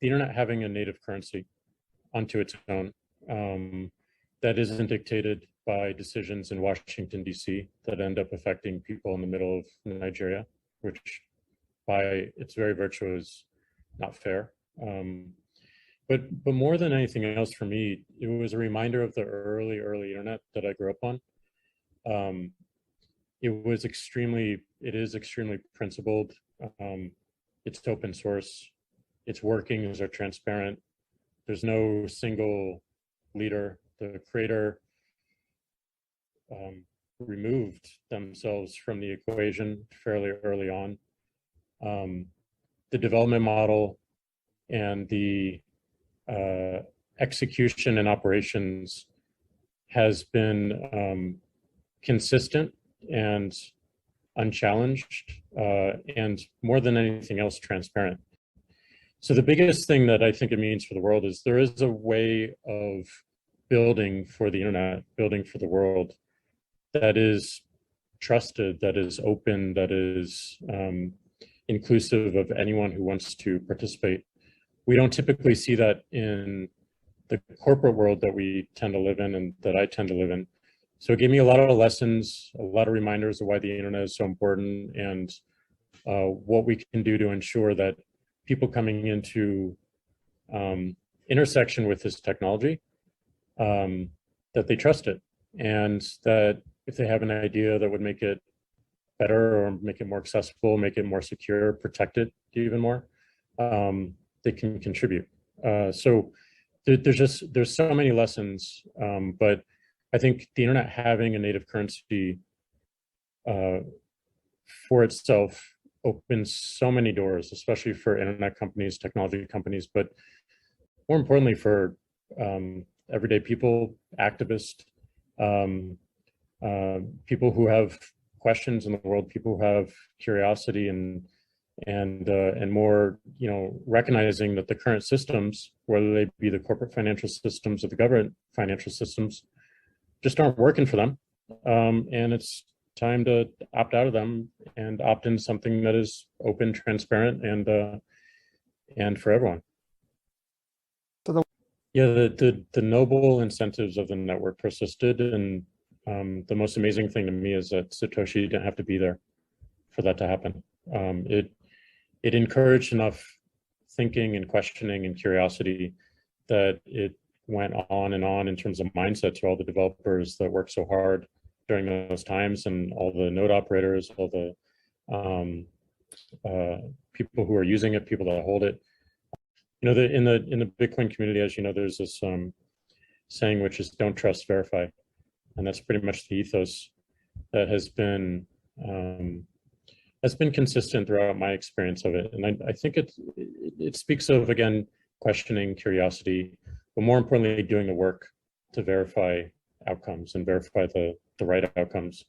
the internet having a native currency onto its own that isn't dictated by decisions in Washington, D.C. that end up affecting people in the middle of Nigeria, which by its very virtue is not fair. But more than anything else for me, it was a reminder of the early internet that I grew up on. It is extremely principled. It's open source. Its workings are transparent. There's no single leader. The creator removed themselves from the equation fairly early on. The development model and the execution and operations has been consistent and unchallenged, and more than anything else, transparent. So the biggest thing that I think it means for the world is there is a way of building for the internet, building for the world that is trusted, that is open, that is inclusive of anyone who wants to participate. We don't typically see that in the corporate world that we tend to live in and that I tend to live in. So it gave me a lot of lessons, a lot of reminders of why the internet is so important and what we can do to ensure that people coming into intersection with this technology, that they trust it, and that if they have an idea that would make it better or make it more accessible, make it more secure, protect it even more, they can contribute. So there's so many lessons, but I think the internet having a native currency for itself opens so many doors, especially for internet companies, technology companies, but more importantly for everyday people, activists, people who have questions in the world, people who have curiosity and more, recognizing that the current systems, whether they be the corporate financial systems or the government financial systems, just aren't working for them. And it's time to opt out of them and opt in something that is open, transparent, and for everyone. Yeah, the noble incentives of the network persisted, and the most amazing thing to me is that Satoshi didn't have to be there for that to happen. It encouraged enough thinking and questioning and curiosity that it went on and on in terms of mindset to all the developers that worked so hard during those times, and all the node operators, all the people who are using it, people that hold it. In the Bitcoin community, as you know, there's this saying which is "Don't trust, verify," and that's pretty much the ethos that has been consistent throughout my experience of it. And I think it speaks of, again, questioning, curiosity, but more importantly, doing the work to verify outcomes and verify the right outcomes.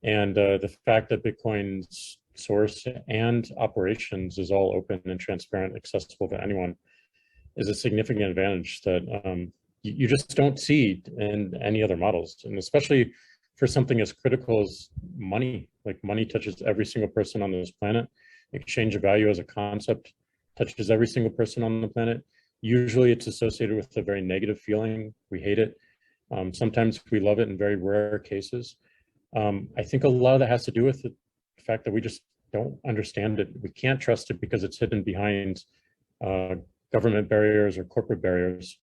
And the fact that Bitcoin's source and operations is all open and transparent, accessible to anyone, is a significant advantage that you just don't see in any other models. And especially for something as critical as money. Like, money touches every single person on this planet. Exchange of value as a concept touches every single person on the planet. Usually it's associated with a very negative feeling. We hate it. Sometimes we love it in very rare cases. I think a lot of that has to do with the fact that we just don't understand it. We can't trust it because it's hidden behind government barriers or corporate barriers.